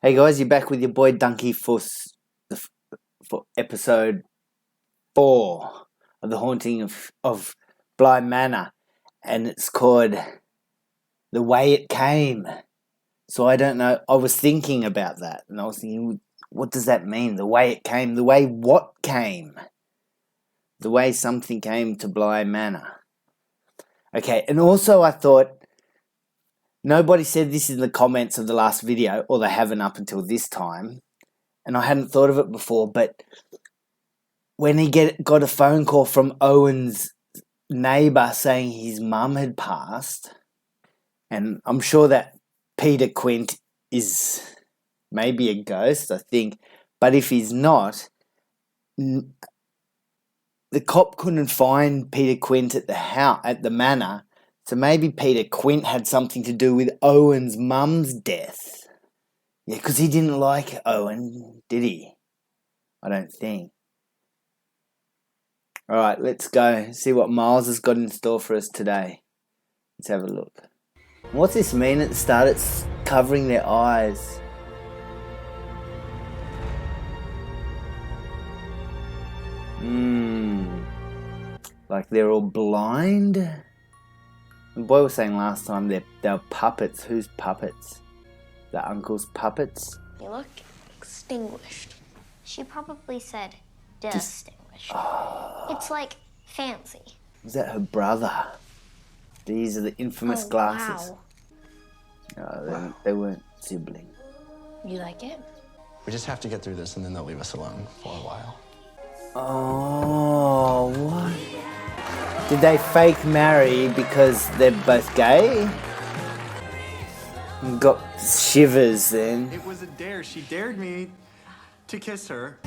Hey guys, you're back with your boy Dunky for episode 4 of The Haunting of Bly Manor, and it's called The Way It Came. So I don't know, I was thinking about that, and I was thinking, what does that mean? The way it came, the way what came? The way something came to Bly Manor. Okay, and also I thought, nobody said this in the comments of the last video, or they haven't up until this time, and I hadn't thought of it before, but when he got a phone call from Owen's neighbour saying his mum had passed, and I'm sure that Peter Quint is maybe a ghost, I think, but if he's not, the cop couldn't find Peter Quint at the house, at the manor, so maybe Peter Quint had something to do with Owen's mum's death. Yeah, because he didn't like Owen, did he? I don't think. All right, let's go see what Miles has got in store for us today. Let's have a look. What's this mean at the start? It's covering their eyes. Like they're all blind? The boy was saying last time they're puppets. Whose puppets? The uncle's puppets? You look extinguished. She probably said distinguished. It's like fancy. Is that her brother? These are the infamous glasses. Wow. No, they weren't siblings. You like it? We just have to get through this and then they'll leave us alone for a while. Oh, what? Did they fake marry because they're both gay? Got shivers then. It was a dare. She dared me to kiss her.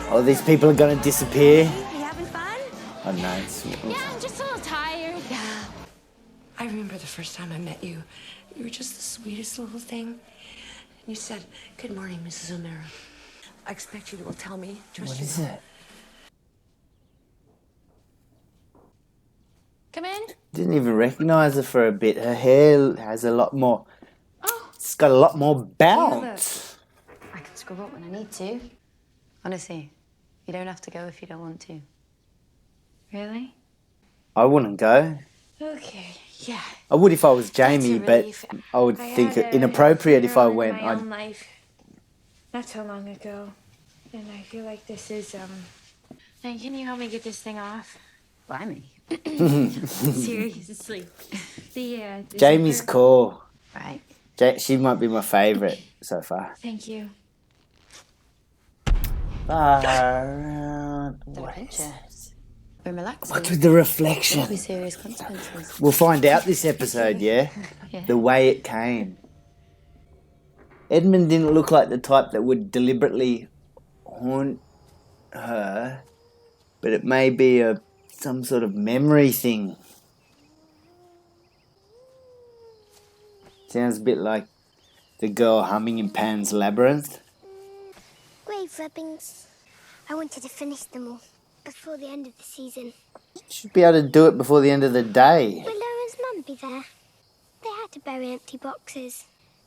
Oh, these people are going to disappear? You having fun? Oh, no. Yeah, I'm just a little tired. Yeah. I remember the first time I met you. You were just the sweetest little thing. You said, "Good morning, Mrs. O'Mara. I expect you will tell me." What is it? Come in. Didn't even recognise her for a bit. Her hair has a lot more... Oh. It's got a lot more bounce. I can scrub up when I need to. Honestly, you don't have to go if you don't want to. Really? I wouldn't go. Okay, yeah. I would if I was Jamie, but I would think it inappropriate if I went. My own life, not so long ago, and I feel like this is Hey, can you help me get this thing off? Blimey. Seriously. The Jamie's cool. Right. She might be my favourite so far. Thank you. What Adventure. is We're relaxing. What's with the reflection? There'll be serious consequences. We'll find out this episode, yeah? Yeah. The way it came. Edmund didn't look like the type that would deliberately haunt her, but it may be some sort of memory thing. Sounds a bit like the girl humming in Pan's Labyrinth. Grave rubbings. I wanted to finish them all before the end of the season. Should be able to do it before the end of the day. Will Lauren's mum be there? They had to bury empty boxes,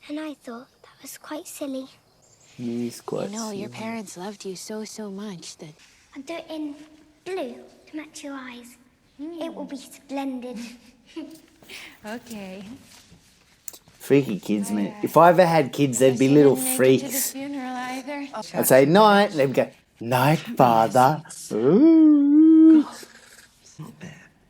and I thought that was quite silly. He's quite Your parents loved you so much that... I'll do it in blue to match your eyes. It will be splendid. Okay. freaky kids, man. If I ever had kids, they'd be little freaks. I'd say night, and they'd go, night, father. Ooh.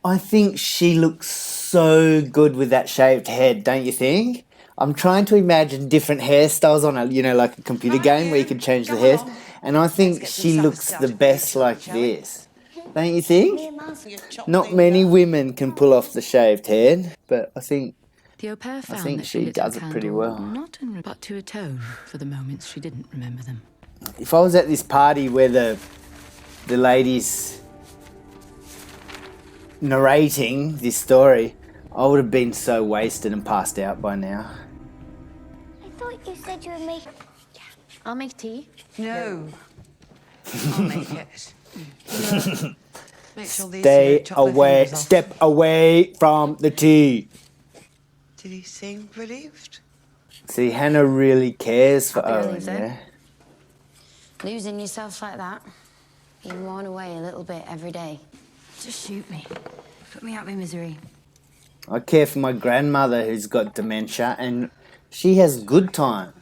I think she looks so good with that shaved head, don't you think? I'm trying to imagine different hairstyles on a, like a computer game where you can change the hairs. And I think she looks the best like this. Don't you think? Not many women can pull off the shaved head, but I think she does it pretty well. Not but to atone for the moments she didn't remember them. If I was at this party where the lady's narrating this story, I would have been so wasted and passed out by now. I thought you said you would make... I'll make tea. No. I'll make it. Make sure these Step away from the tea. Did he seem relieved? See, Hannah really cares for Happy Owen, relief, eh? yeah? Losing yourself like that, being worn away a little bit every day. Just shoot me. Put me out of my misery. I care for my grandmother who's got dementia, and she has good times.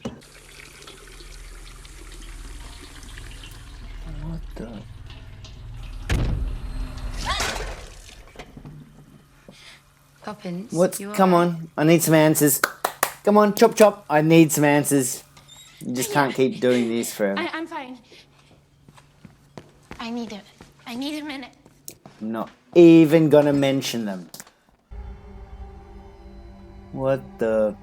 What the... Poppins, What's... you Come all right? on, I need some answers. Come on, chop chop, I need some answers. You just can't keep doing this forever. I'm fine. I need a minute. I'm not even gonna mention them. What the...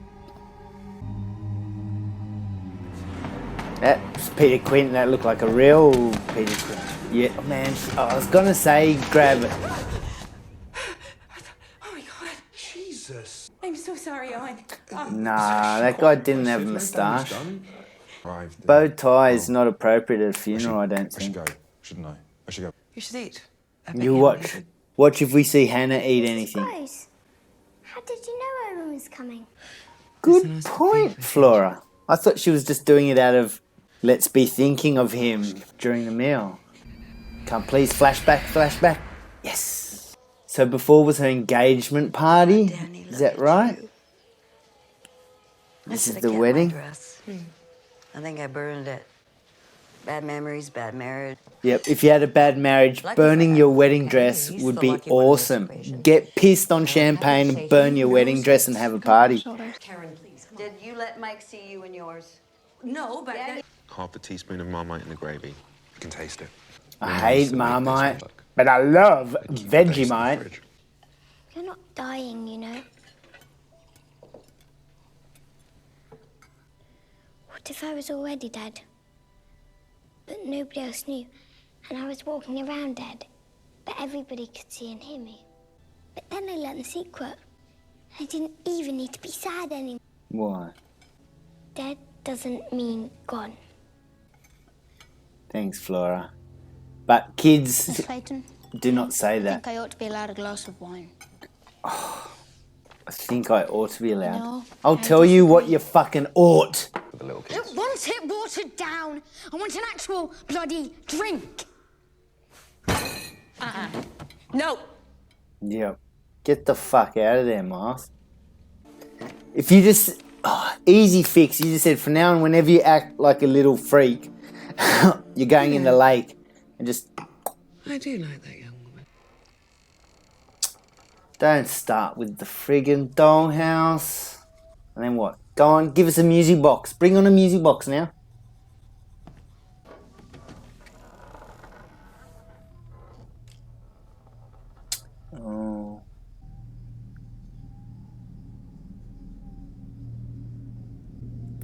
That's Peter Quint. That looked like a real Peter Quint. Yeah, man. I was gonna say grab it. Oh my God. Jesus. I'm so sorry, Owen. Nah, that guy didn't have a moustache. Arrived. Bow tie is not appropriate at a funeral, I don't I should think. go, shouldn't I? I should go. You should eat. You watch. Watch if we see Hannah eat anything. Surprise. How did you know Owen was coming? Good point, Flora. I thought she was just doing it out of let's be thinking of him during the meal. Come please, flashback, flashback. Yes. So before was her engagement party. Is that right? This is the wedding. I think I burned it. Bad memories, bad marriage. Yep, if you had a bad marriage, burning your wedding dress would be awesome. Get pissed on champagne, burn your wedding dress and have a party. Karen, please. Did you let Mike see you and yours? No, but Half a teaspoon of Marmite in the gravy. You can taste it. I hate Marmite, but I love Vegemite. You're not dying, you know. What if I was already dead? But nobody else knew, and I was walking around dead, but everybody could see and hear me. But then I learned the secret. I didn't even need to be sad anymore. Why? Dead doesn't mean gone. Thanks, Flora. But kids Miss Clayton, do not say I that. think I ought to be allowed a glass of wine. I think I ought to be allowed. No, I'll I tell you disagree. what you fucking ought. For the little I kids. don't want it watered down. I want an actual bloody drink. no. Yep. Get the fuck out of there, Mars. If you just... easy fix. You just said, for now and whenever you act like a little freak, you're going in the lake and just... I do like that young woman. Don't start with the friggin' dollhouse. And then what? Go on, give us a music box. Bring on a music box now. Oh.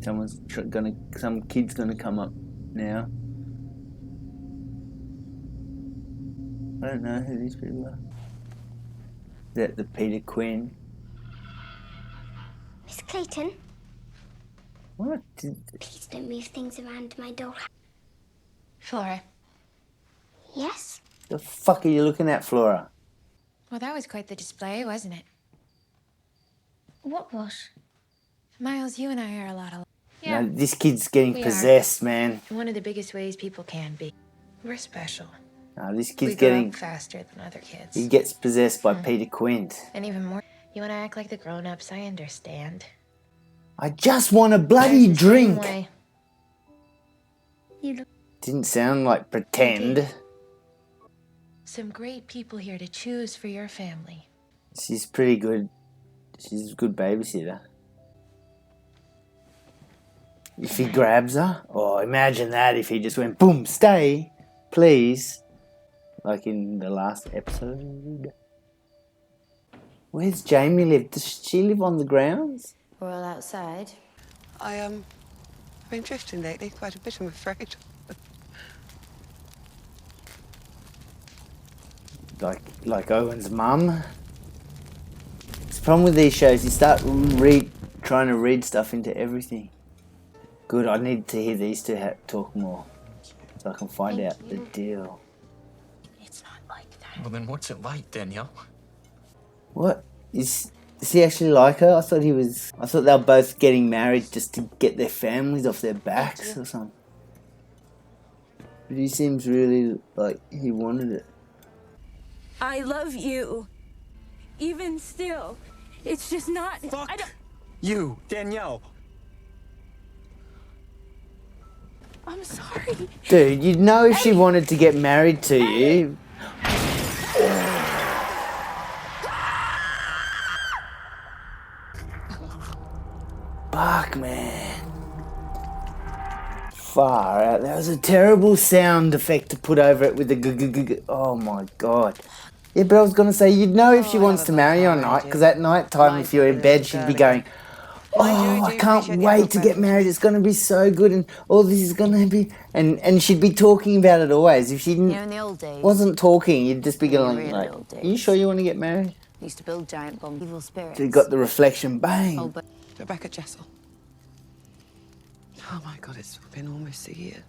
Some kid's gonna come up now. I don't know who these people are. Is that the Peter Quinn? Miss Clayton, What? please don't move things around my doll. Flora. Yes? The fuck are you looking at, Flora? Well, that was quite the display, wasn't it? What was? Miles, you and I are a lot alike. No, this kid's getting We are. possessed, man. In one of the biggest ways people can be. We're special. No, this We kid's grow getting... up faster than other kids. He gets possessed by Peter Quint. And even more, you want to act like the grown-ups, I understand. I just want a bloody There's the same drink. way. You look... Didn't sound like pretend. Some great people here to choose for your family. She's pretty good. She's a good babysitter. If he grabs her, oh, imagine that if he just went, boom, stay, please. Like in the last episode. Where's Jamie live? Does she live on the grounds? We're all outside. I've been drifting lately quite a bit, I'm afraid. Like Owen's mum. It's the problem with these shows, you start trying to read stuff into everything. Good, I need to hear these two talk more. So I can find out the deal. It's not like that. Well, then what's it like, Danielle? What? Is Does he actually like her? I thought they were both getting married just to get their families off their backs or something. But he seems really like he wanted it. I love you. Even still. It's just not... Fuck I don't... you, Danielle. I'm sorry. Dude, you'd know if she wanted to get married to you. Fuck, man. Far out. That was a terrible sound effect to put over it with the g. Oh my god. Yeah, but I was gonna say, you'd know if she wants to marry you or not, because at night time, if you're in bed, she'd be going, oh, I can't wait to get married. It's gonna be so good, and all this is gonna be, and she'd be talking about it always. If she You know, in the old days, wasn't talking, you'd just be going really like, old "Are you sure you want to get married?" they used to build giant bombs, evil spirits. So you got the reflection, bang. Oh, but Rebecca Jessel. Oh my God, it's been almost a year.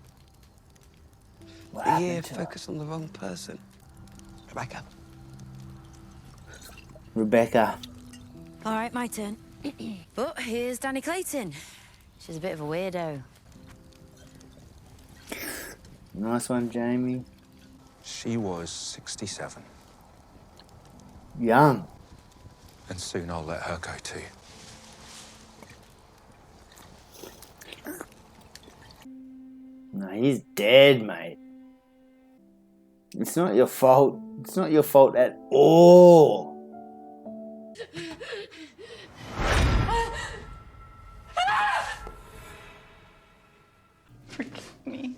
What A year happened to her? focused on the wrong person. Rebecca. Rebecca. all right, my turn. But here's Danny Clayton. She's a bit of a weirdo. Nice one, Jamie. She was 67. Young. And soon I'll let her go too. No, he's dead, mate. It's not your fault. It's not your fault at all. Forgive me.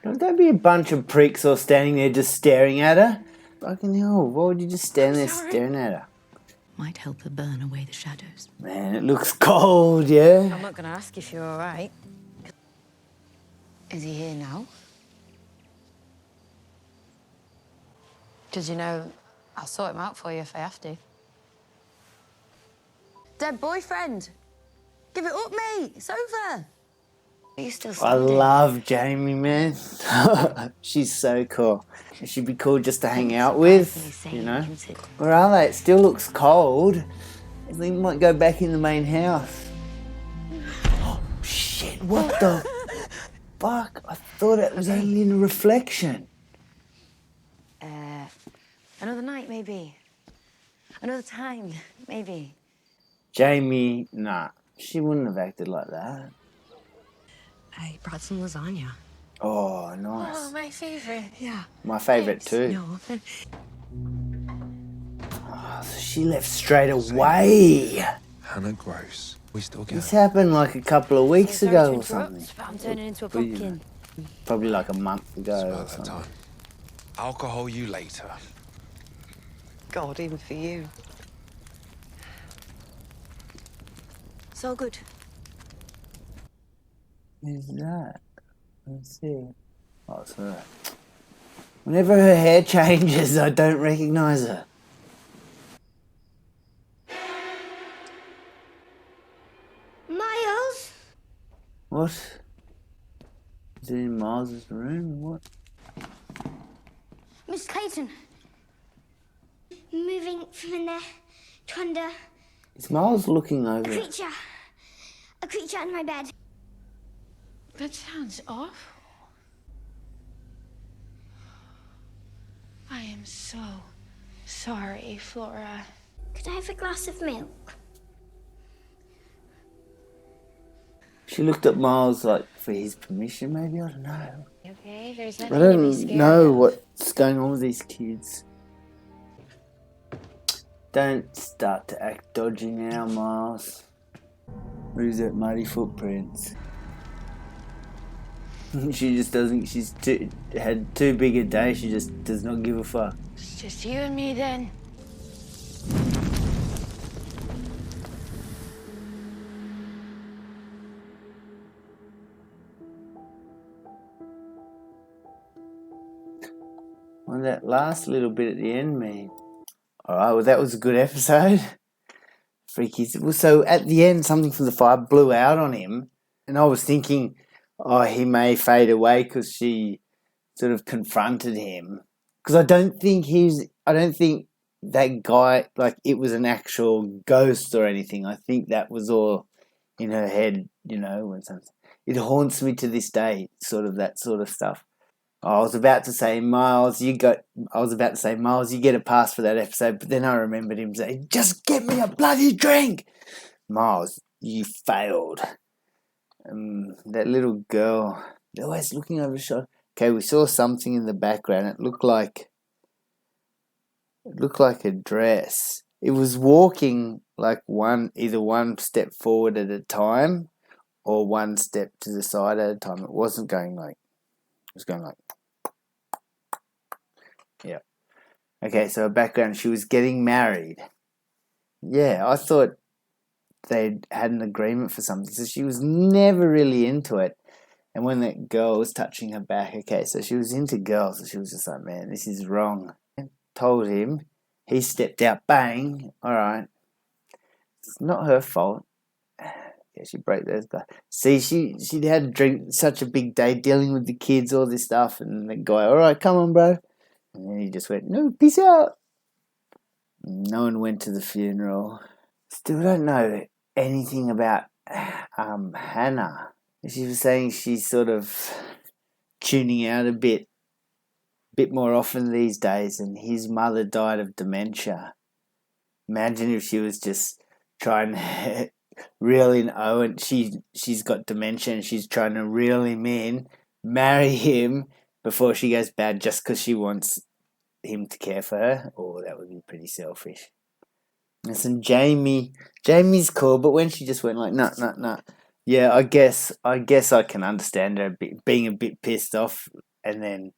Don't be a bunch of pricks all standing there just staring at her. Fucking hell, why would you just stand there staring at her? Might help her burn away the shadows. Man, it looks cold, yeah? I'm not going to ask if you're all right. Is he here now? Because, you know, I'll sort him out for you if I have to. Dead boyfriend! Give it up, mate! It's over! Are you still I standing? love Jamie, man. She's so cool. She'd be cool just to hang out with, you know? Where are they? It still looks cold. I think we might go back in the main house. Oh, shit, what the fuck? I thought it was only in a reflection. Another night, maybe. Another time, maybe. Jamie, nah. She wouldn't have acted like that. I brought some lasagna. Oh, nice. Oh, my favorite. Yeah. My favourite too. No. Oh, so she left straight away. Hannah Gross. We still get This happened like a couple of weeks Sorry ago to or interrupt, something. but I'm turning into a Well, you pumpkin. Probably like a month ago or about that something. time. Alcohol you later. God, even for you. It's all good. Who's that? Let's see. Oh, it's her. Whenever her hair changes, I don't recognise her. Miles? What? Is it in Miles's room? What? Miss Clayton. Moving from in there to under Is Miles looking a over? creature. A creature under my bed. That sounds awful. I am so sorry, Flora. Could I have a glass of milk? She looked at Miles like for his permission, maybe? I don't know. Okay, there's I nothing to be don't scared know of. what's going on with these kids. Don't start to act dodgy now, Miles. Who's that muddy footprints? She just doesn't. Had too big a day. She just does not give a fuck. It's just you and me then. Well, that last little bit at the end, man. Alright, well, that was a good episode. Freaky. Well, so at the end, something from the fire blew out on him, And I was thinking, oh, he may fade away because she sort of confronted him. Because I don't think that guy, like, it was an actual ghost or anything. I think that was all in her head, you know. It haunts me to this day, sort of that sort of stuff. I was about to say, Miles, you get a pass for that episode, but then I remembered him saying, just get me a bloody drink! Miles, you failed. That little girl, they're always looking over the shoulder. Okay, we saw something in the background. It looked like a dress. It was walking like either one step forward at a time or one step to the side at a time. It wasn't going like, it was going like, yeah. Okay, so background, she was getting married. Yeah, I thought they'd had an agreement for something, so she was never really into it. And when that girl was touching her back, okay, so she was into girls, so she was just like, man, this is wrong. Told him, he stepped out, bang, all right. It's not her fault. Yeah, she broke those glass. See, she had to drink such a big day dealing with the kids, all this stuff, and the guy, all right, come on, bro. And then he just went, no, peace out. No one went to the funeral. Still don't know anything about Hannah. She was saying she's sort of tuning out a bit more often these days, and his mother died of dementia. Imagine if she was just trying to reel in Owen. She's got dementia and she's trying to reel him in, marry him before she goes bad just because she wants him to care for her. Oh, that would be pretty selfish. Listen, Jamie's cool, but when she just went like, no. Yeah, I guess I can understand her being a bit pissed off, and then,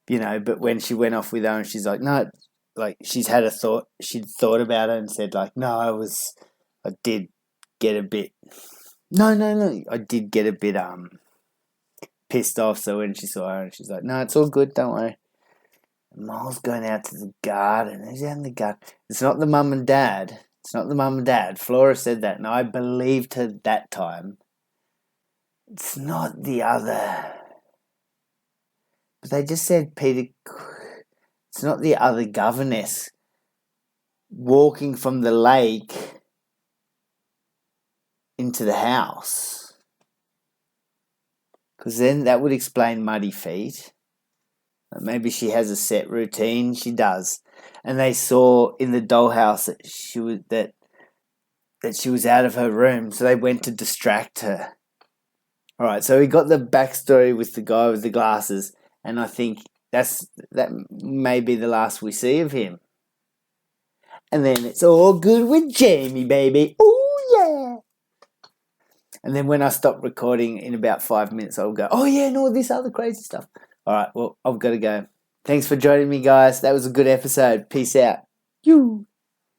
you know, but when she went off with Owen, she's like, no, like she'd thought about it and said like, no, I did get a bit, I did get a bit pissed off. So when she saw Owen, she's like, no, it's all good, don't worry. Miles going out to the garden. Who's out in the garden? It's not the mum and dad. Flora said that, and I believed her that time. It's not the other. But they just said Peter. It's not the other governess walking from the lake into the house. Because then that would explain muddy feet. Maybe she has a set routine. She does. And they saw in the dollhouse that she was out of her room, so they went to distract her. All right, so we got the backstory with the guy with the glasses, and I think that may be the last we see of him. And then it's all good with Jamie, baby. Oh, yeah. And then when I stop recording in about 5 minutes, I'll go, oh, yeah, and all this other crazy stuff. All right, well, I've got to go. Thanks for joining me, guys. That was a good episode. Peace out. You.